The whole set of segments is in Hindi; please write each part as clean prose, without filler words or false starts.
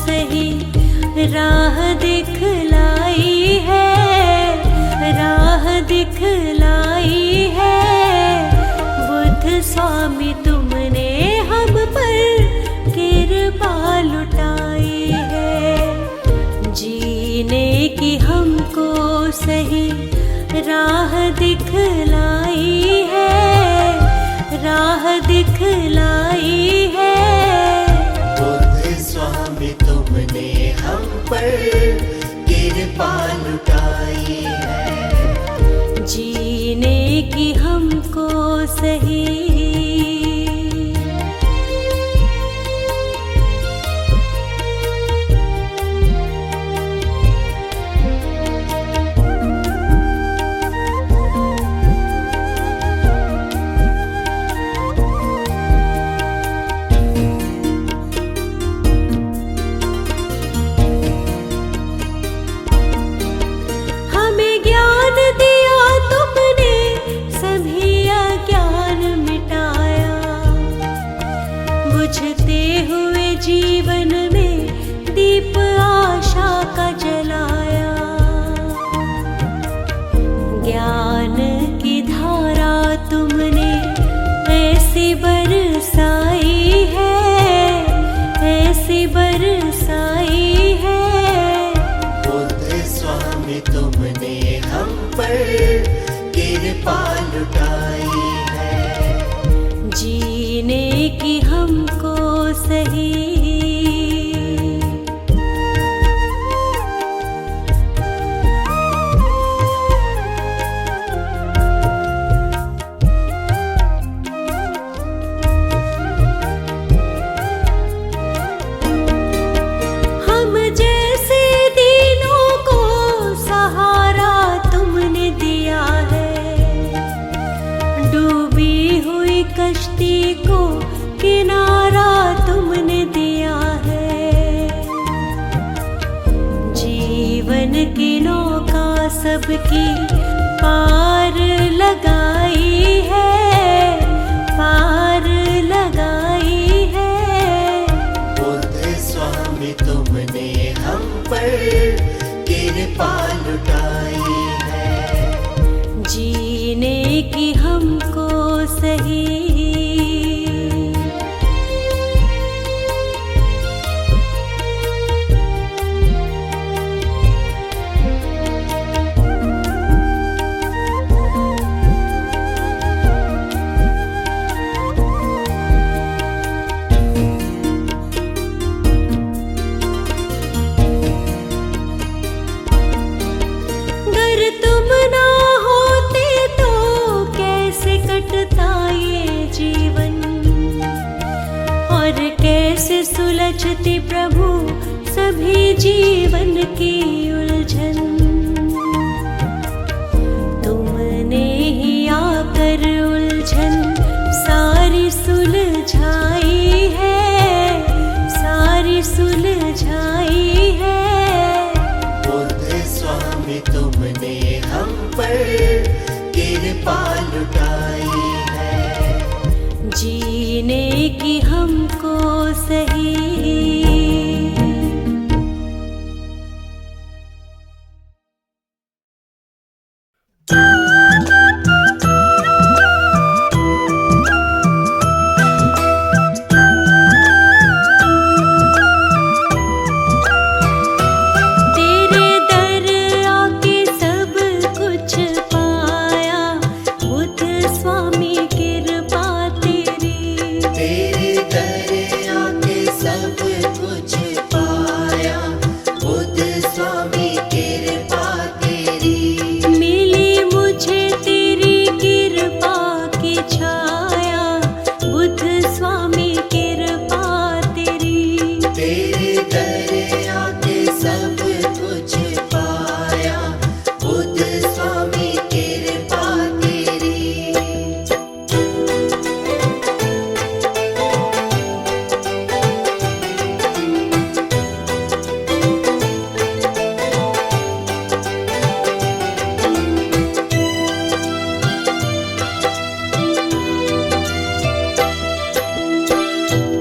सही राह दिखलाई है, राह दिखलाई है। बुद्ध स्वामी तुमने हम पर कृपा लुटाई है, जीने की हमको सही राह दिखलाई है, राह दिखलाई है। बुद्ध स्वामी तुमने हम पर कृपा लुटाई है, जीने की हमको सही। जीवन में दीप आशा का जलाया, ज्ञान की धारा तुमने ऐसी बरसाई है, ऐसी बरसाई है। बुद्ध स्वामी तुमने हम पर कृपा लुटाई है, जीने की हमको सही। हम जैसे दीनों को सहारा तुमने दिया है, डूबी हुई कश्ती को किनारा तुमने दिया है। जीवन की नौका सबकी पार लगाई है, पार लगाई है। बुद्ध स्वामी तुमने हम पर कृपा लुटाई है, जीने की हमको सही। कैसे सुलझती प्रभु सभी जीवन की उलझन, तुमने ही आकर उलझन सारी सुलझाई है, सारी सुलझाई है। बुद्ध स्वामी तुमने हम पर कृपा लुटाई है, जीने की हमको सही।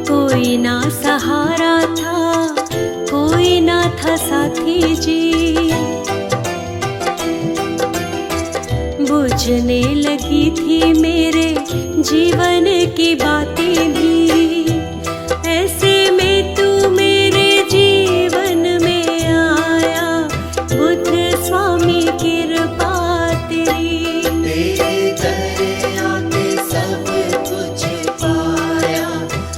कोई ना सहारा था, ना था साथी जी। बुझने लगी थी मेरे जीवन की बातें भी, ऐसे में तू मेरे जीवन में आया, बुद्ध स्वामी कृपा तेरी। तेरे दर आके सब कुछ पाया,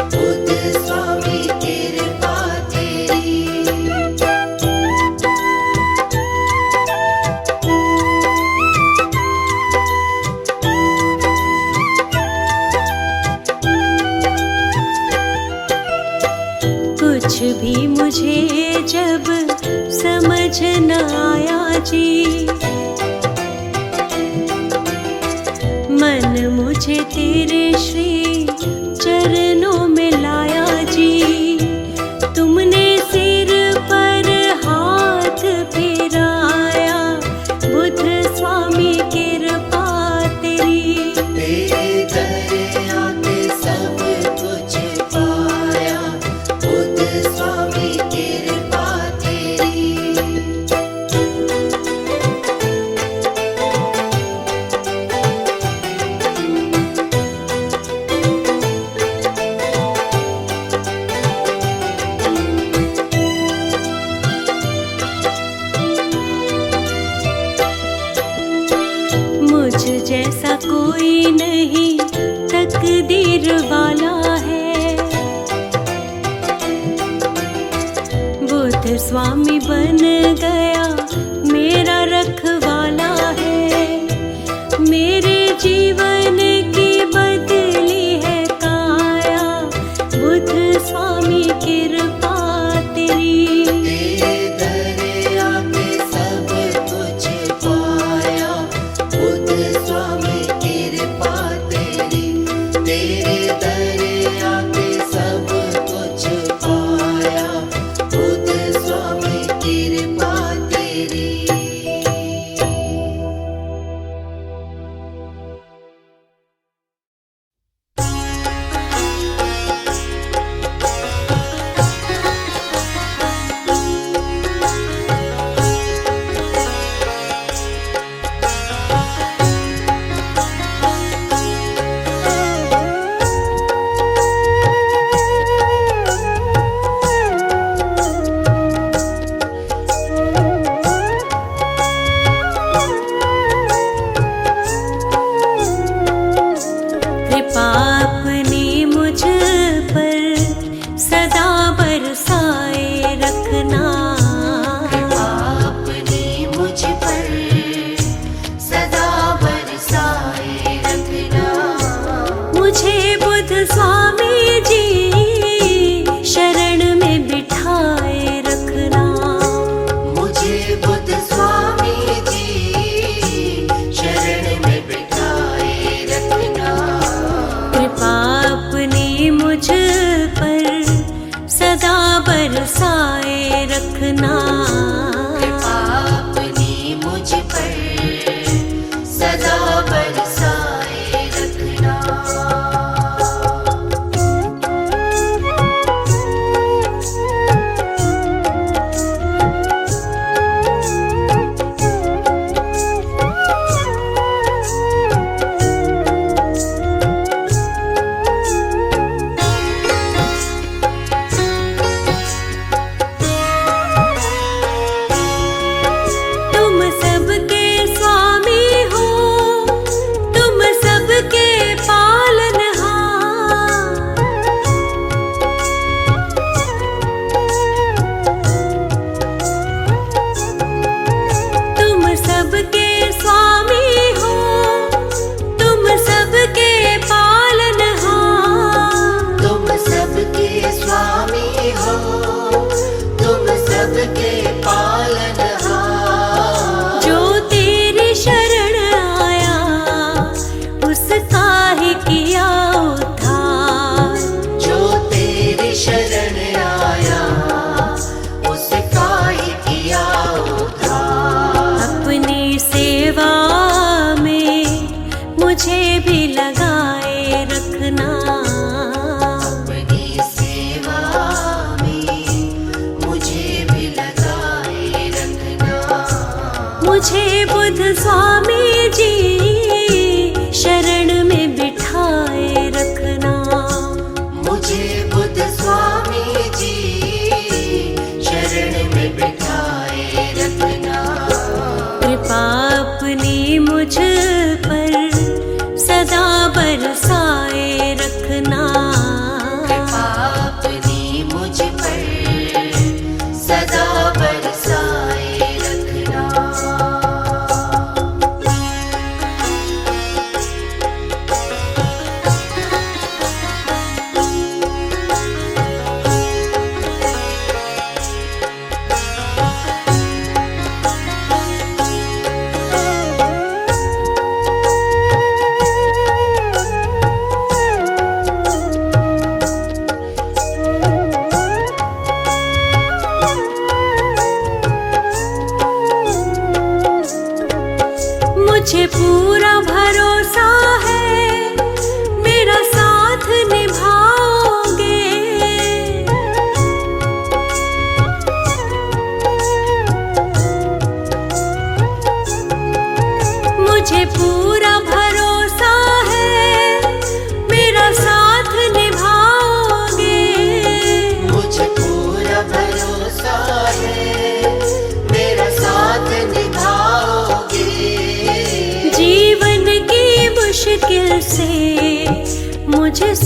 बुद्ध स्वामी कृपा तेरी। कुछ भी मुझे जब समझ न आया जी, मन मुझे तेरे श्री चरणों में लाया जी। तुमने सिर पर हाथ फिराया, बुद्ध स्वामी कृपा तेरी। तेरे दर आके सब कुछ पाया, बुद्ध स्वामी कृपा तेरी। मुझ जैसा कोई नहीं तकदीर वाला है, बुद्ध स्वामी बन गया मेरा रखवाला है। मेरे जीवन की बदली है काया, बुद्ध स्वामी कृपा तेरी। तेरे दर आके सब कुछ पाया, बुद्ध स्वामी कृपा तेरी। तेरे दर आके सब कुछ पाया, बुद्ध स्वामी कृपा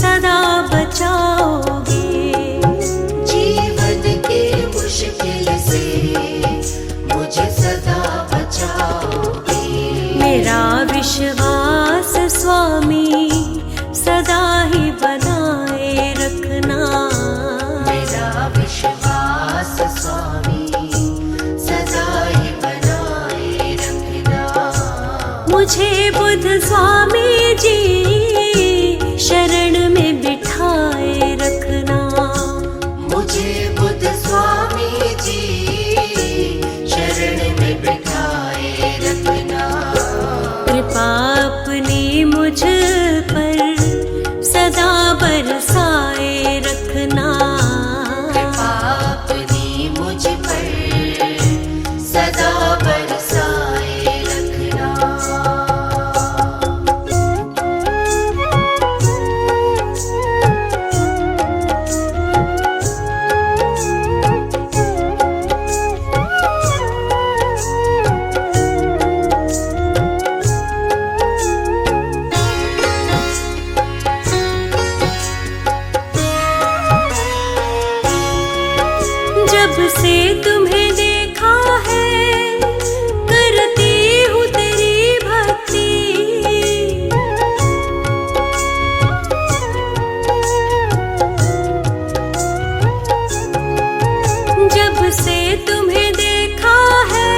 सदा बचाओगे। जीवन के मुश्किल से मुझे सदा बचाओगे। मेरा विश्वास स्वामी सदा ही बनाए रखना। मेरा विश्वास स्वामी सदा ही बनाए रखना। मुझे बुद्ध स्वामी जी शरण में बिठाए रखना। मुझे बुद्ध स्वामी जी शरण में बिठाए रखना। कृपा अपनी मुझ पर सदा बरसाए रखना। कृपा अपनी मुझ पर सदा बरसाए रखना। जब से तुम्हें देखा है करती हूँ तेरी भक्ति। जब से तुम्हें देखा है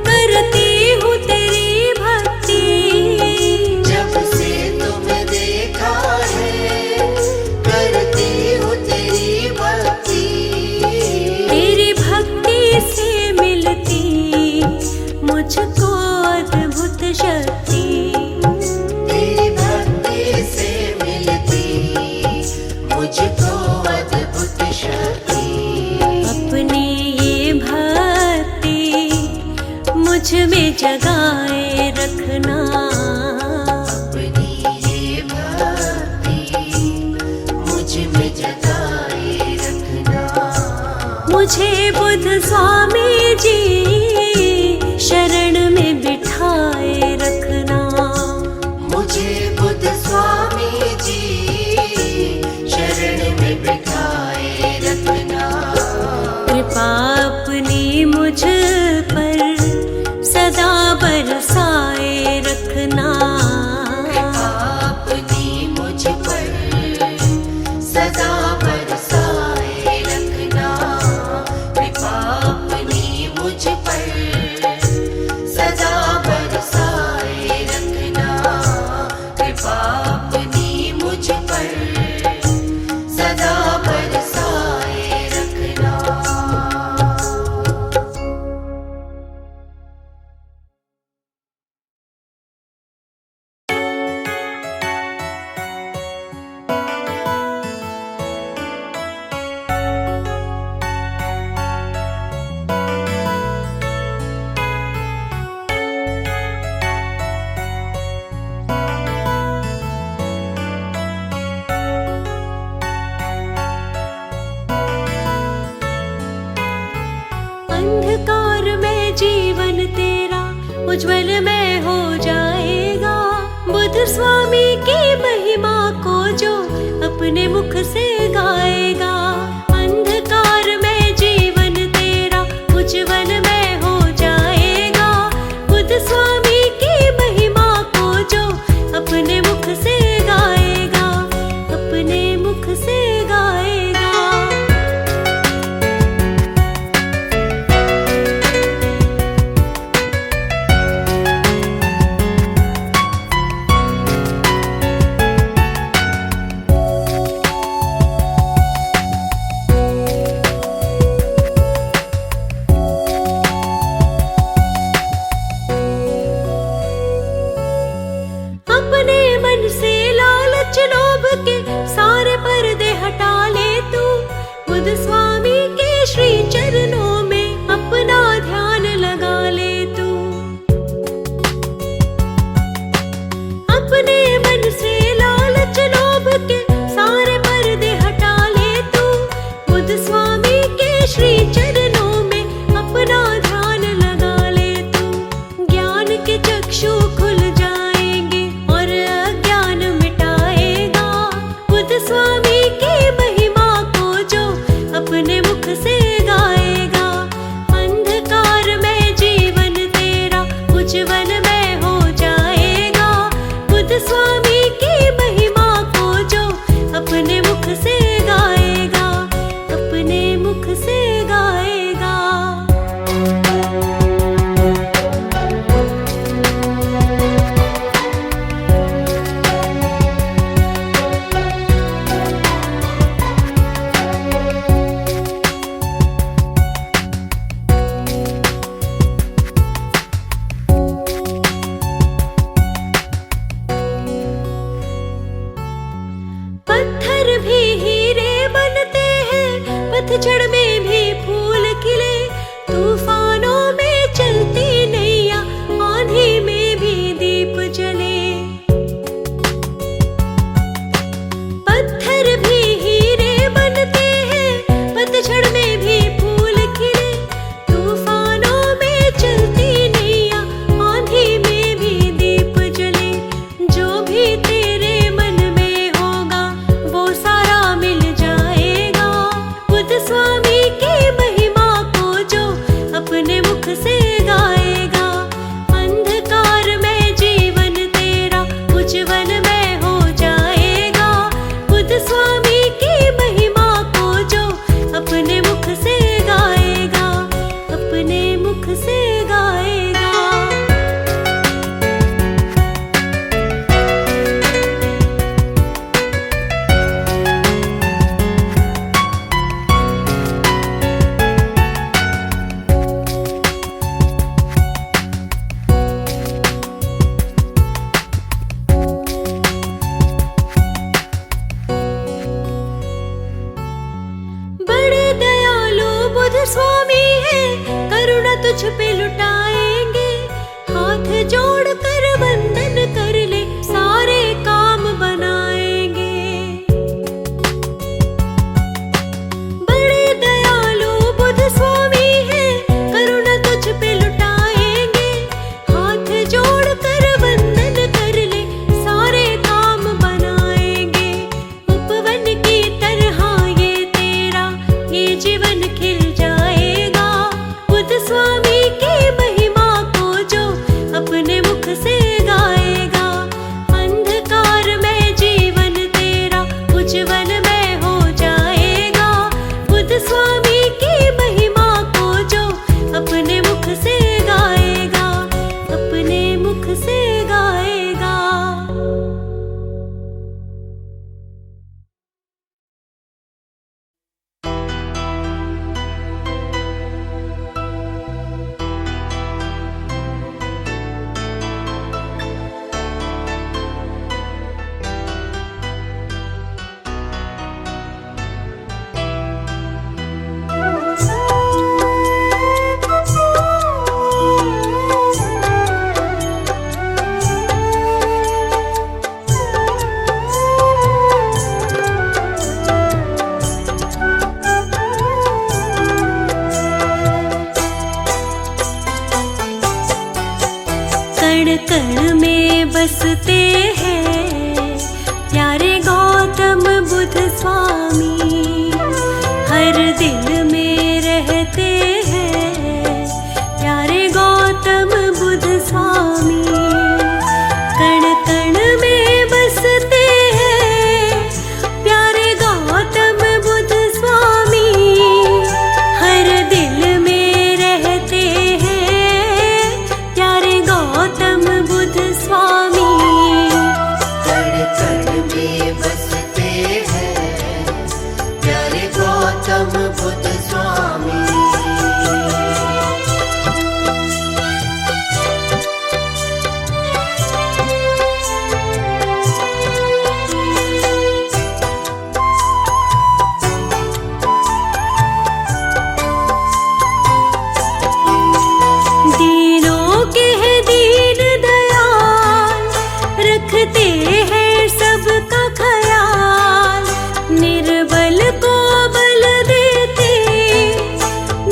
करती हूँ तेरी भक्ति। जब से तुम्हें देखा है करती हूँ तेरी भक्ति। तेरी भक्ति से मिलती मुझको अद्भुत शक्ति। तेरी भक्ति से मिलती मुझको अद्भुत शक्ति। अपनी ये भक्ति मुझ में जगाए रखना। अपनी ये भक्ति मुझ में जगाए रखना। मुझे बुद्ध स्वामी जी शरण में बिठाए रखना। मुझे बुद्ध स्वामी जी शरण में बिठाए रखना। कृपा अपनी मुझ पर सदा बरसाए रखना। कृपा अपनी मुझ पर सदा बरसाए रखना। कृपा अपनी मुझ पर सदा बरसाए रखना। कृपा अपनी मुझ पर सदा बरसाए रखना। अंधकार में जीवन तेरा उज्जवल में हो जाएगा। बुद्ध स्वामी की महिमा को जो अपने मुख से गाएगा। अंधकार में जीवन तेरा उज्जवल में हो जाएगा। बुद्ध स्वामी की महिमा को जो अपने मुख से गाएगा। अपने मुख से गाएगा। तुझ पे लुटाएंगे, हाथ जोड़ कर वंदन कर ले, सारे काम बनाएंगे। बड़े दयालु बुद्ध स्वामी है, करुणा तुझ पे लुटाएंगे, हाथ जोड़ कर वंदन कर ले, सारे काम बनाएंगे। उपवन की तरह ये तेरा ये जीवन खिल जाएगा, बुद्ध स्वामी की महिमा को जो अपने मुख से गाएगा। अंधकार में जीवन तेरा उज्जवल में हो जाएगा, बुद्ध स्वामी की महिमा को जो अपने मुख से गाएगा, अपने मुख से गाएगा। कण कण में बसते हैं प्यारे गौतम बुद्ध स्वामी, हर दिल में रहते हैं प्यारे गौतम बुद्ध स्वामी। कण कण में बसते हैं प्यारे गौतम बुद्ध स्वामी, हर दिल में रहते हैं प्यारे गौतम बुद्ध स्वामी। कण कण में बसते हैं प्यारे गौतम बुद्ध स्वामी। दीनों के हैं दीन दयाल, रखते हैं सबका ख्याल, निर्बल को बल देते,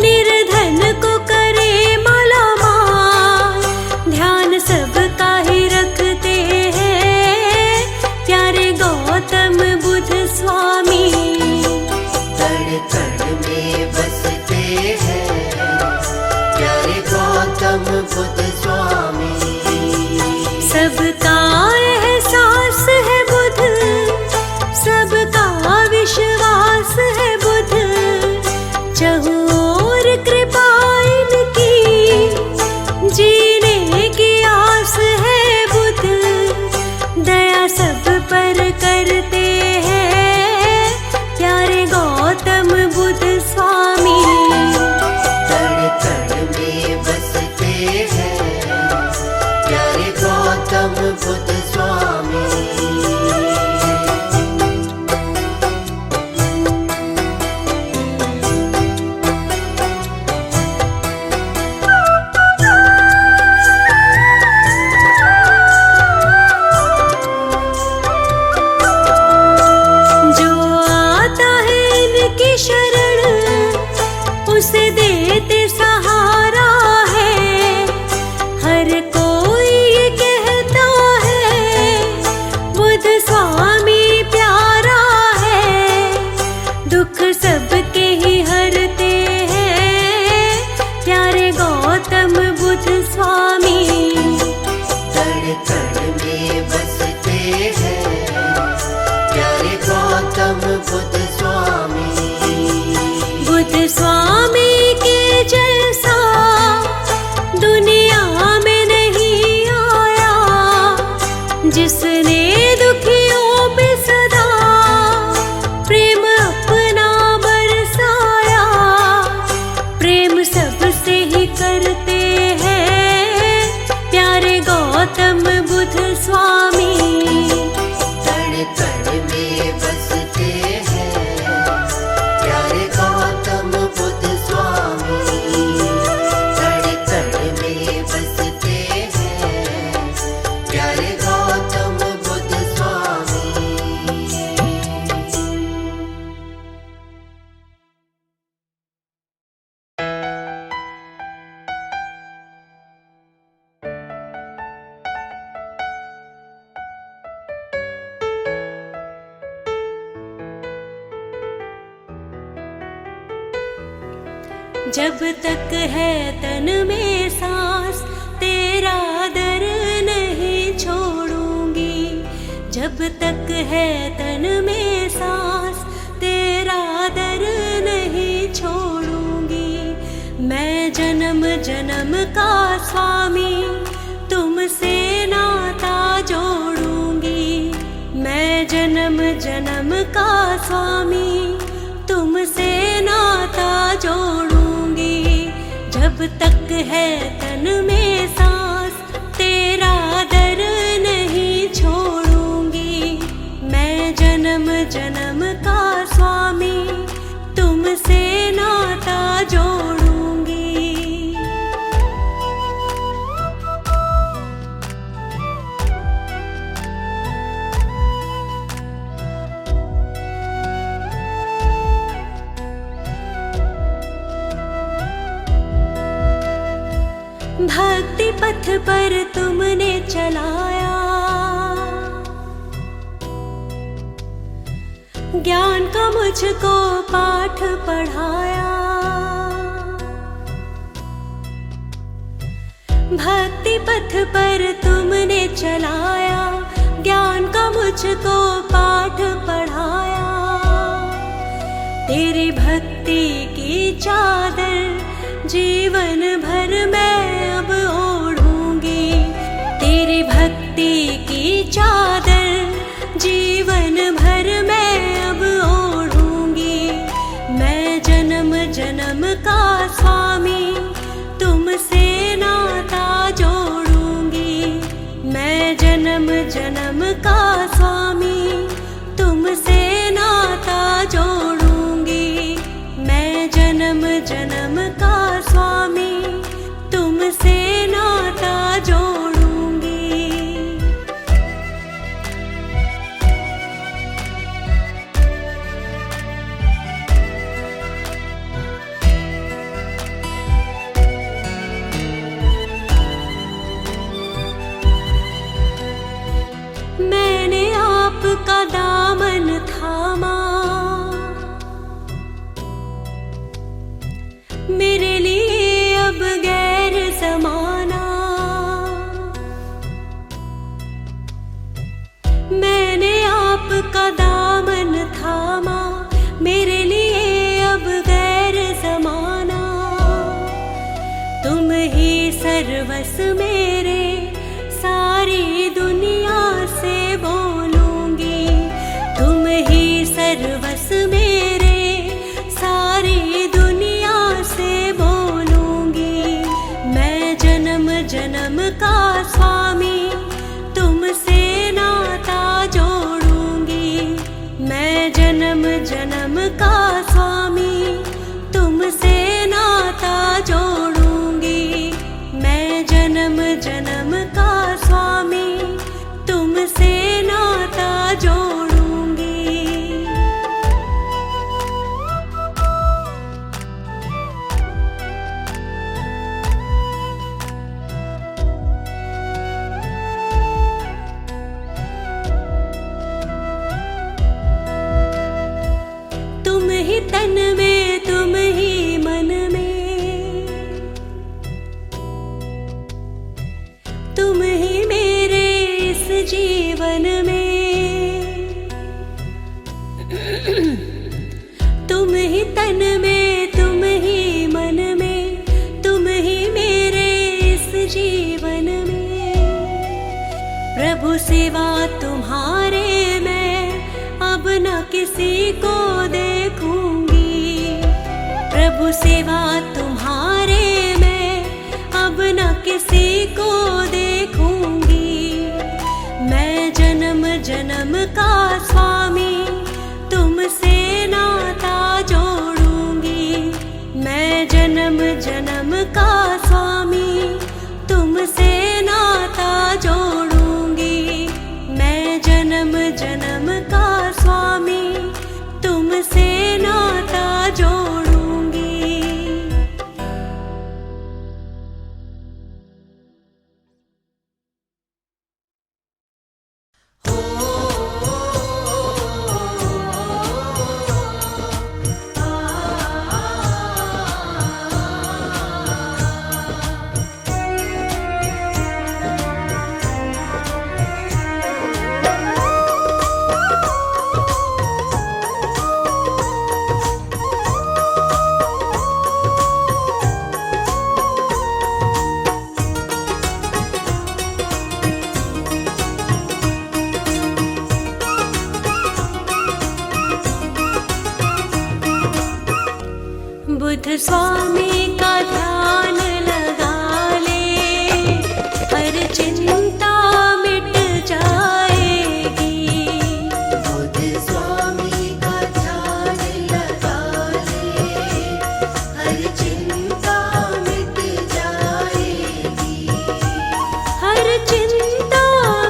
निर्धन को करे माला माल, ध्यान सबका ही रखते हैं प्यारे गौतम बुद्ध स्वामी। कण कण में बसते हैं प्यारे गौतम बुद्ध स्वामी। सबका एहसास है बुद्ध, सबका विश्वास है बुद्ध, चहुओर कृपा इनकी, जीने की आस है बुद्ध, दया सब पर करते हैं प्यारे गौतम बुद्ध स्वामी। कण कण में बसते हैं प्यारे गौतम बुद्ध स्वामी। जो आता है इनकी शरण, उसे देते सहारा है, हर कोई ये कहता है बुद्ध स्वामी प्यारा है, दुख सबके ही हरते हैं प्यारे गौतम बुद्ध स्वामी। कण कण में बसते हैं प्यारे गौतम बुद्ध स्वामी। बुद्ध स्वामी के जैसा दुनिया में नहीं आया, जिसने दुखियों पे सदा प्रेम अपना बरसाया, प्रेम सबसे ही करते हैं प्यारे गौतम बुद्ध स्वामी। कण कण में बसते हैं प्यारे गौतम बुद्ध स्वामी। कण जब तक है तन में सांस तेरा दर नहीं छोड़ूंगी, जब तक है तन में सांस तेरा दर नहीं छोड़ूंगी। मैं जन्म जन्म का स्वामी तुमसे नाता जोड़ूंगी, मैं जन्म जन्म का स्वामी तुमसे नाता जोड़ूंगी। जब तक है तन में सांस तेरा दर नहीं छोड़ूंगी, मैं जन्म जन्म का स्वामी तुमसे नाता जोड़ूंगी। भक्ति पथ पर तुमने चलाया, ज्ञान का मुझको पाठ पढ़ाया। भक्ति पथ पर तुमने चलाया, ज्ञान का मुझको पाठ पढ़ाया। तेरी भक्ति की चादर जीवन भर मैं अब ओढ़ूंगी, तेरी भक्ति की चादर जीवन भर मैं अब ओढ़ूंगी। मैं जन्म जन्म का स्वामी तुमसे नाता जोड़ूंगी, मैं जन्म जन्म का स्वामी तुमसे नाता जोड़ूंगी। मैं जन्म जन्म का स्वामी तुमसे नाता जोड़ूंगी। मैंने आपका दामन थामा, मेरे लिए अब गैर ज़माना। मैंने आपका दामन थामा, मेरे लिए अब गैर ज़माना। तुम ही सर्वस मेरे, सारी दुनिया से बोलूंगी। तुम ही सर्वस मेरे, सारी दुनिया से बोलूंगी। मैं जन्म जन्म का स्वामी तुमसे नाता जोड़ूंगी, मैं जन्म जन्म का स्वामी तुमसे नाता जोड़ूंगी। मैं जन्म जन्म का स्वामी तुमसे नाता जोड़ूंगी। तुम ही तन में, तुम ही मन में, तुम ही मेरे इस जीवन में। तुम ही तन में, तुम ही मन में, तुम ही मेरे इस जीवन में। प्रभु सिवा तुम्हारे मैं अब न किसी को देखूंगी, प्रभु सिवा तुम्हारे मैं अब न किसी को देखूंगी। मैं जन्म जन्म का स्वामी तुमसे नाता जोड़ूंगी, मैं जन्म जन्म का स्वामी तुमसे नाता जोड़ूंगी। मैं जन्म जन्म का स्वामी तुमसे नाता जोड़ूंगी। ओ बुद्ध स्वामी का ध्यान लगा ले, हर चिंता मिट जाएगी। बुद्ध स्वामी का ध्यान लगा ले, हर चिंता मिट जाएगी। हर चिंता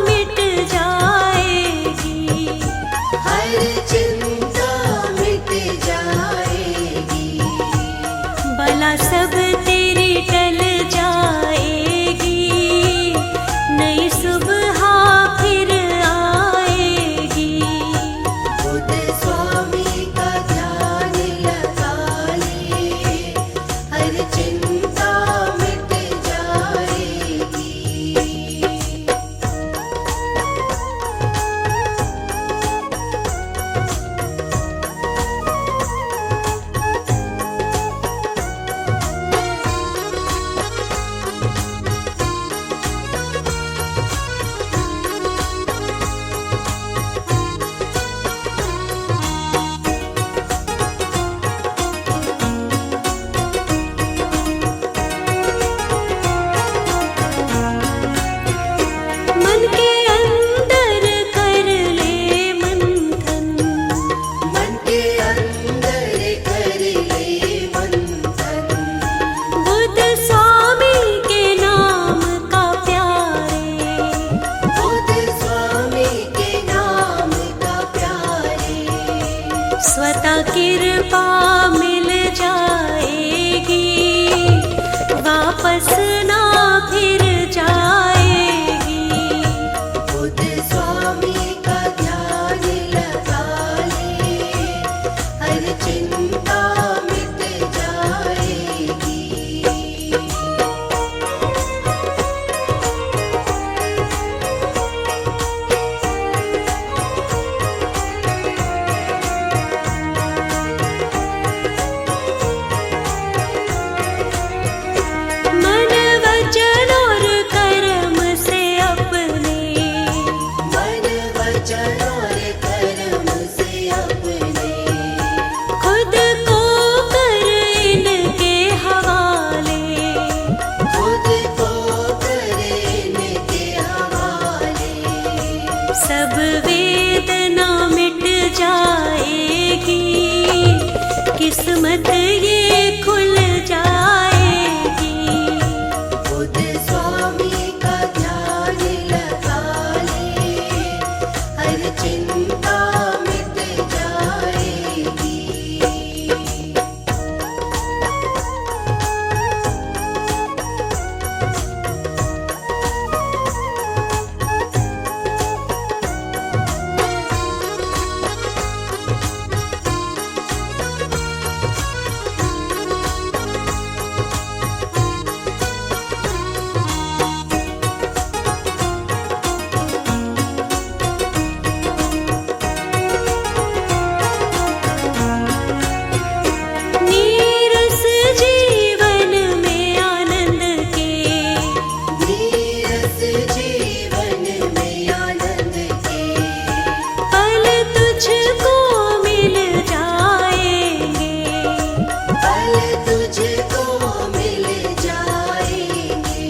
मिट जाएगी। हर चिंता मिट जाएगी। बला सब तेरी टल जाएगी, नई सुबह फिर आएगी। बुद्ध स्वामी का ध्यान लगा ले, हर चिंता मिट जाएगी। मन के अंदर कर ले मंथन, मन के अंदर कर ले मंथन। बुद्ध स्वामी के नाम का प्यारे, बुद्ध स्वामी के नाम का प्यारे। स्वतः कृपा मिल जाएगी, वापस ना फिर जाएगी। बुद्ध स्वामी का ध्यान लगा ले, हर चिंता मिट जाएगी। मन वचन और कर्म से अपने, मन वचन और कर्म से अपने, खुद को कर इनके हवाले। खुद को करे इनके हवाले। सब वेदना मिट जाएगी, किस्मत ये खुल जाएगी। बुद्ध स्वामी का ध्यान लगा ले, हर चिंता मिट जाएगी। नीरस जीवन में आनंद के, नीरस जीवन में आनंद के, पल तुझको मिल जाएंगे। पल तुझको मिल जाएंगे।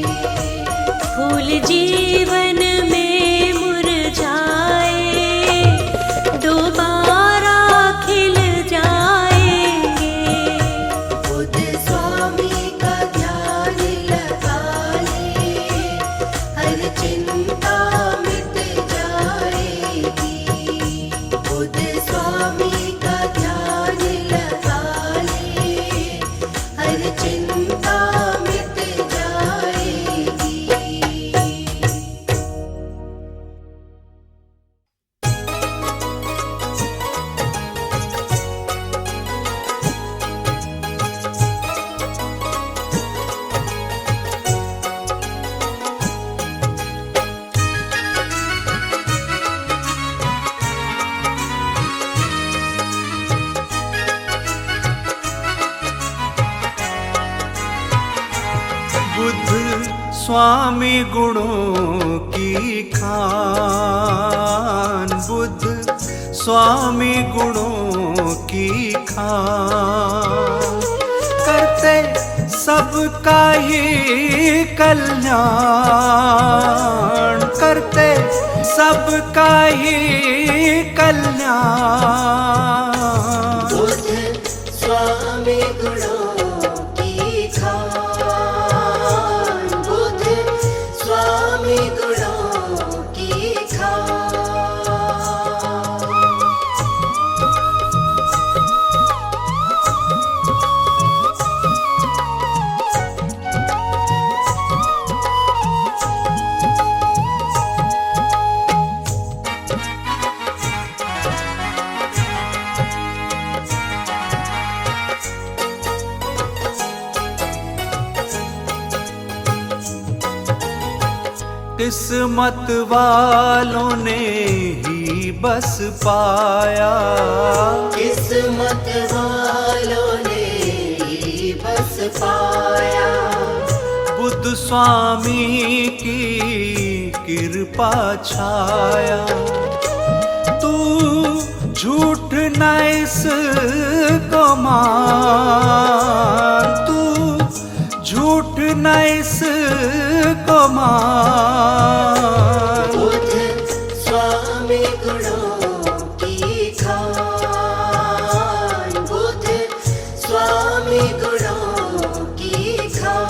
फूल जीवन में मुरझाए, दोबारा खिल जाएंगे। बुद्ध स्वामी का ध्यान लगा ले, हर चिंता मिट जाएगी। बुद्ध स्वामी का ध्यान लगा ले, हर चिंता मिट जाएगी। स्वामी गुणों की खान, बुद्ध स्वामी गुणों की खान। करते सबका ही कल्याण, करते सबका ही कल्याण। बुद्ध स्वामी गुणों की खान, बुद्ध स्वामी गुणों की खान। किस्मत वालों ने ही बस पाया, किस्मत वालों ने ही बस पाया। बुद्ध स्वामी की कृपा छाया। तू झूठ न इसको मान, तू झूठ न इसको मान। बुद्ध स्वामी गुणों की खान, बुद्ध स्वामी गुणों की खान।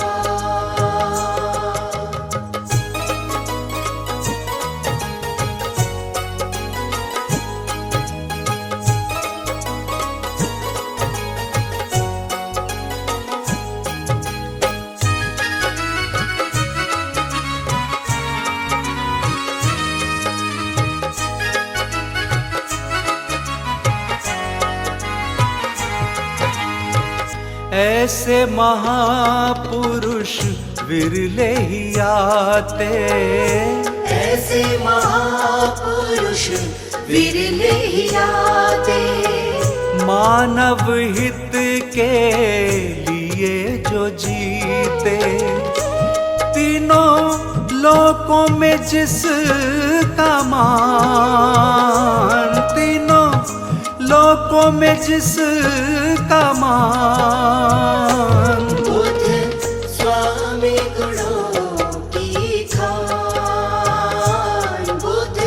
ऐसे महापुरुष विरले ही आते, ऐसे महापुरुष विरले ही आते। मानव हित के लिए जो जीते, तीनों लोकों में जिसका मान, तीनों लोकों में जिसका मान। बुद्ध स्वामी गुणों की खान, बुद्ध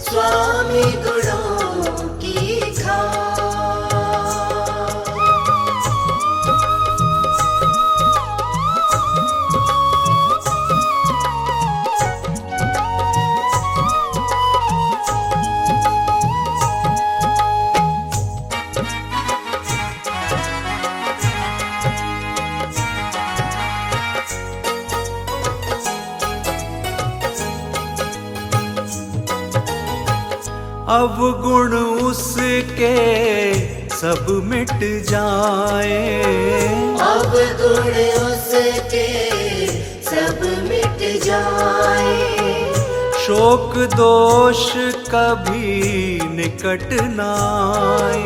स्वामी गुणों की खान। अवगुण उसके सब मिट जाए, अवगुण उसके सब मिट जाए। शोक दोष कभी निकट नाए।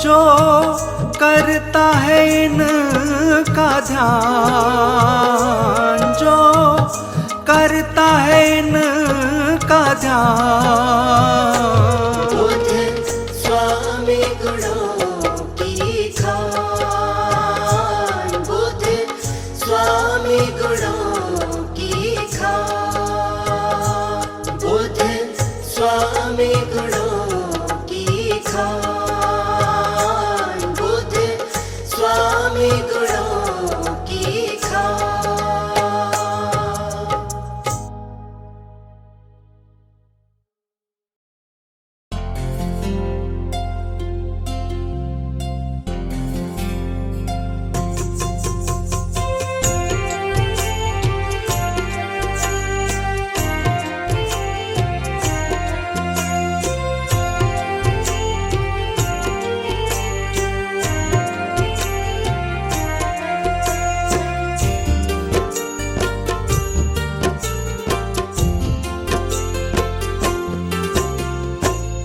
जो करता है इनका ध्यान, जो करता है इनका ध्यान। बुद्ध स्वामी गुणों की खान, बुद्ध स्वामी गुणों की खान, बुद्ध स्वामी गुणों की खान, बुद्ध स्वामी गुणों की खान।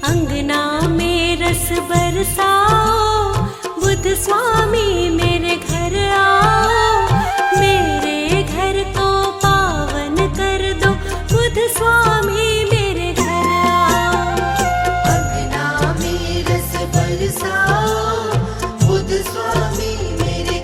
अंगना में रस बरसाओ, बुद्ध स्वामी मेरे घर आओ। मेरे घर को पावन कर दो, बुद्ध स्वामी मेरे घर आओ। अंगना में रस बरसाओ, बुद्ध स्वामी मेरे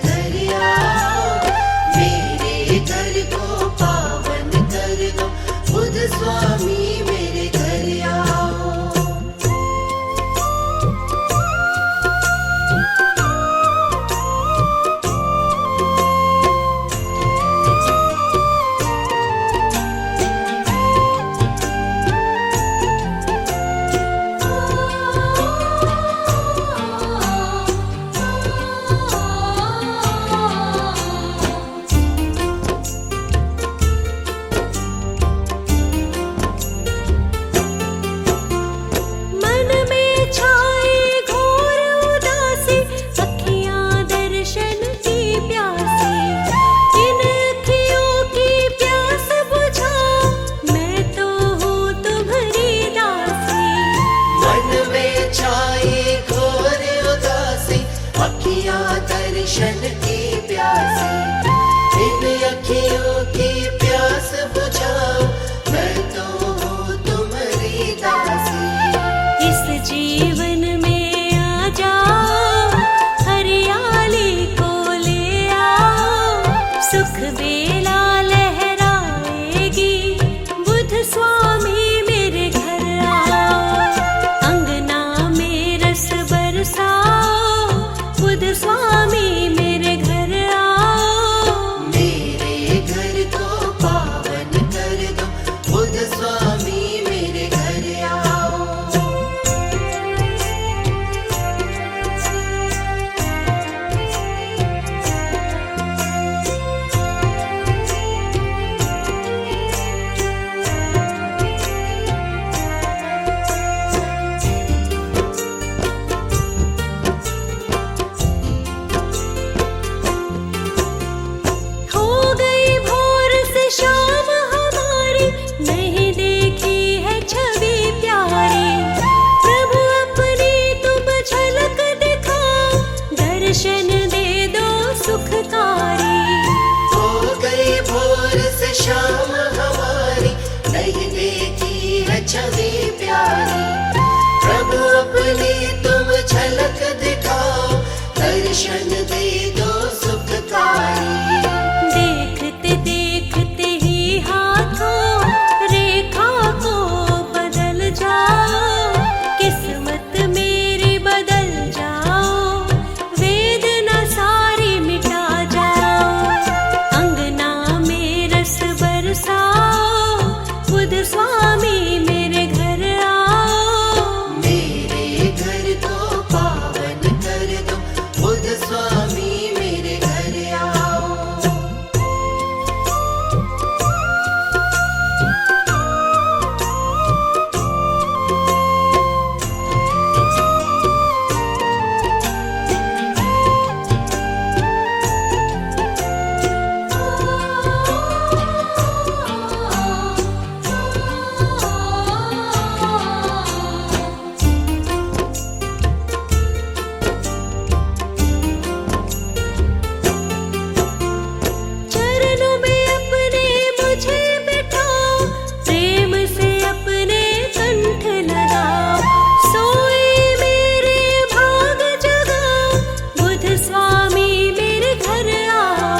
दर्शन की प्यासी, इन अखियों की प्यास बुझाओ, मैं तो हूँ तुम्हारी दासी। इस जीवन में आ जाओ, हरियाली को ले आओ, सुख बेला लहराएगी, बुद्ध स्वामी मेरे घर आओ। अंगना में रस बरसाओ, बुद्ध स्वामी मेरे घर आओ। मेरे घर को पावन कर दो, बुद्ध स्वामी मेरे घर आओ। हो गई भोर से शाम हमारी, नहीं देखी है छवि प्यारी। प्रभु अपनी तुम झलक दिखाओ, दर्शन दे दो सुखकारी। हो गई भोर से शाम हमारी, नहीं देखी है छवि प्यारी। प्रभु अपनी तुम झलक दिखाओ, दर्शन दे दो सुखकारी। देखते देखते ही हाथों रेखा को बदल जाओ, किस्मत मेरी बदल जाओ, वेदना सारी मिटा जाओ। अंगना में रस बरसाओ, बुद्ध स्वामी मेरे घर आओ। मेरे घर को पावन कर दो, बुद्ध स्वामी मेरे घर आओ। चरणों में अपने मुझे बिठाओ, प्रेम से अपने कंठ लगाओ। सोए मेरे भाग जगाओ, बुद्ध स्वामी मेरे घर आओ।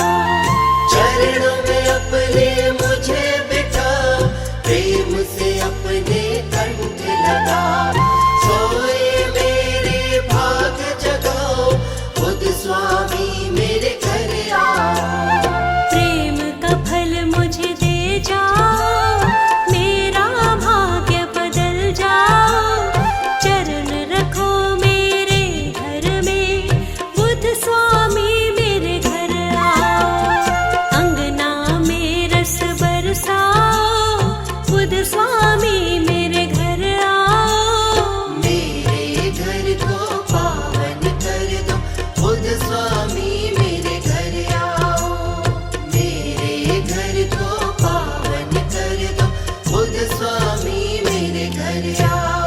चरणों में अपने मुझे बिठाओ, प्रेम से अपने कंठ लगाओ। सोए मेरे भाग जगाओ, बुद्ध स्वामी मेरे घर आओ। प्रेम का फल मुझे दे जाओ, मेरा भाग्य बदल जाओ। चरण रखो मेरे घर में, बुद्ध स्वामी मेरे घर आओ। अंगना में रस बरसाओ, बुद्ध स्वामी मेरे घर आओ। मेरे घर को पावन कर दो, बुद्ध स्वामी मेरे घर आओ। मेरे घर को पावन कर दो, बुद्ध स्वामी मेरे घर आओ।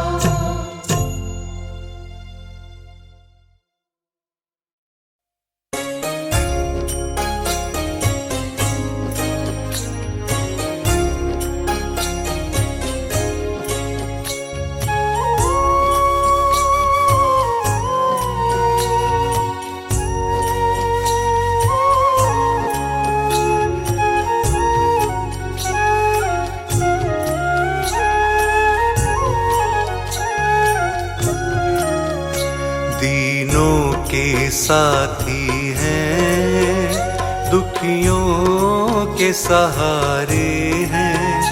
दीनों के साथी हैं, दुखियों के सहारे हैं,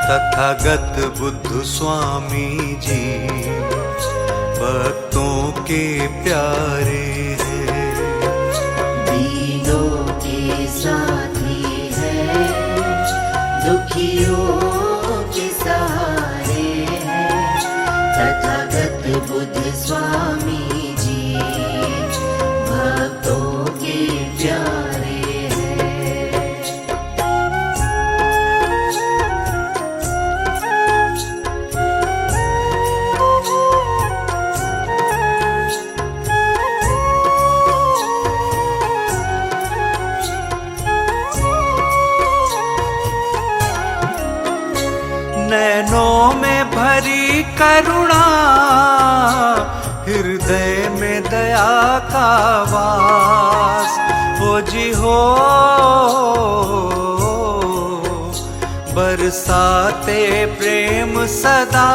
तथागत बुद्ध स्वामी जी भक्तों के प्यारे हैं। दीनों के साथी हैं, दुखियों के सहारे हैं, तथागत बुद्ध स्वामी जी भक्तों के प्यारे हैं। करुणा, हृदय में दया का वास हो जी हो। बरसाते प्रेम सदा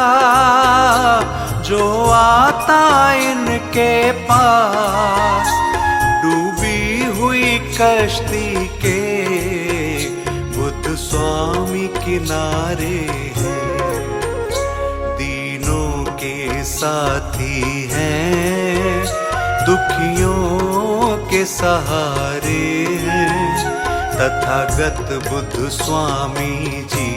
जो आता इनके पास, डूबी हुई कश्ती के बुद्ध स्वामी किनारे हैं। दीनों के साथी हैं, दुखियों के सहारे हैं, तथागत बुद्ध स्वामी जी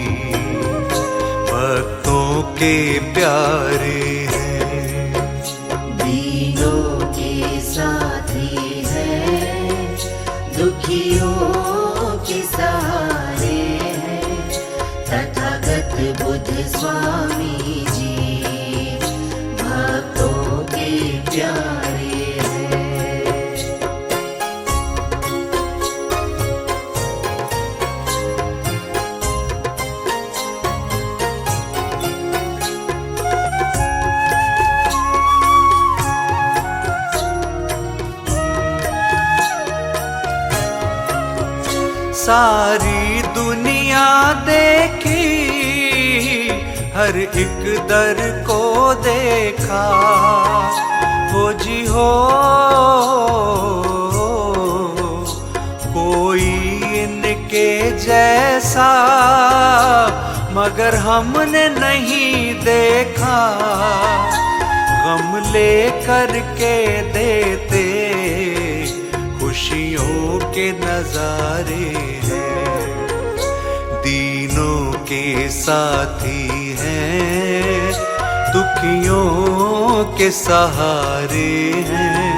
भक्तों के प्यारे हैं। दीनों के साथी हैं, दुखियों के सहारे हैं, तथागत बुद्ध स्वामी जी भक्तों के प्यारे हैं। सारी दुनिया देखी, हर एक दर को देखा हो जी हो। कोई इनके जैसा मगर हमने नहीं देखा, गम ले कर के देते खुशियों के नजारे हैं। दीनों के साथी हैं, दुखियों के सहारे हैं,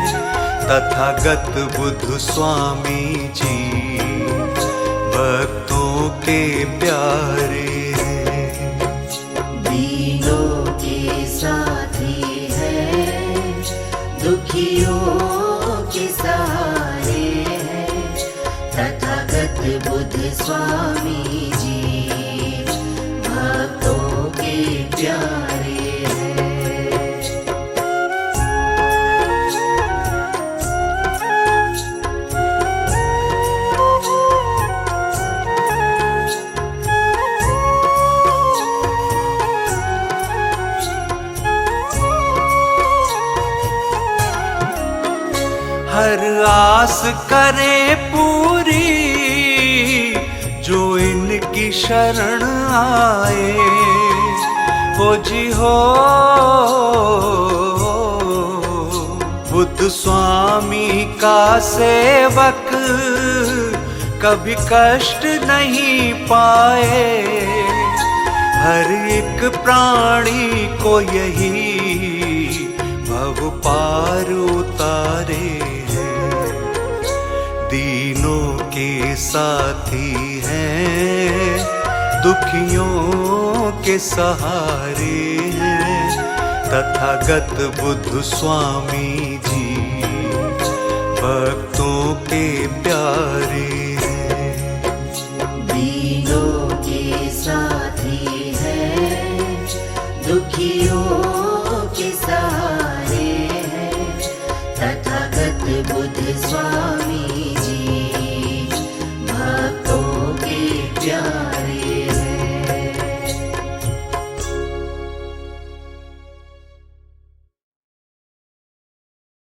तथागत बुद्ध स्वामी जी भक्तों के प्यारे हैं। दीनों के साथी हैं, दुखियों के सहारे हैं, तथागत बुद्ध स्वामी जी भक्तों के प्यारे हैं। हर आस करे पूरी जो इनकी शरण आए हो जी हो। बुद्ध स्वामी का सेवक कभी कष्ट नहीं पाए, हर एक प्राणी को यही भव पार उतारे हैं। दीनों के साथी हैं, दुखियों के सहारे हैं, तथागत बुद्ध स्वामी जी भक्तों के प्यारे हैं। दीनों के साथी हैं, दुखियों के सहारे हैं, तथागत बुद्ध स्वामी